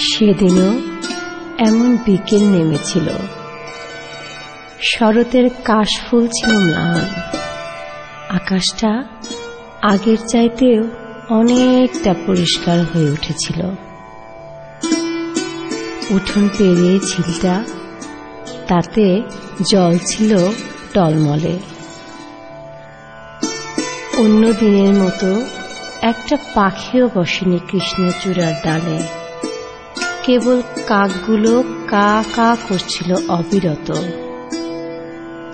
সেদিনও এমন বিকেল নেমেছিল। শরতের কাশফুল ছিল ম্লান, আকাশটা আগের চাইতেও অনেকটা পরিষ্কার হয়ে উঠেছিল। উঠোন পেরিয়ে ঝিলটা, তাতে জল ছিল টলমলে। অন্য দিনের মতো একটা পাখিও বসেনি কৃষ্ণচূড়ার ডালে, কেবল কাকগুলো কা কা করছিল অবিরত।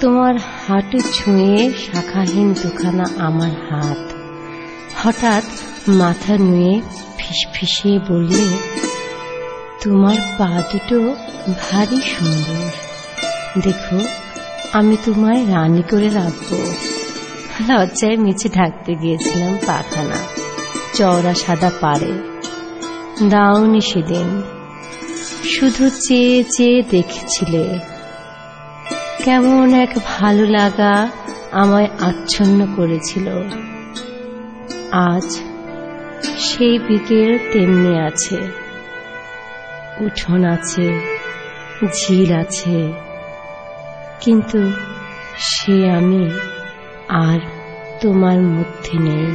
তোমার হাঁটু ছুঁয়ে শাখাহীন দুখানা আমার হাত, হঠাৎ মাথা নুয়ে ফিসফিসিয়ে বললে, তোমার পা দুটো ভারী সুন্দর, দেখো আমি তোমায় রানী করে রাখবো। লজ্জায় মিছে ঢাকতে গিয়েছিলাম পাখানা চওড়া সাদা পাড়ে। দাওনি সেদিন, শুধু চেয়ে চেয়ে দেখেছিলে। কেমন এক ভালো লাগা আমায় আচ্ছন্ন করেছিল। আজ সেই বিকেল তেমনি আছে, উঠোন আছে, ঝিল আছে, কিন্তু সে আমি আর তোমার মধ্যে নেই।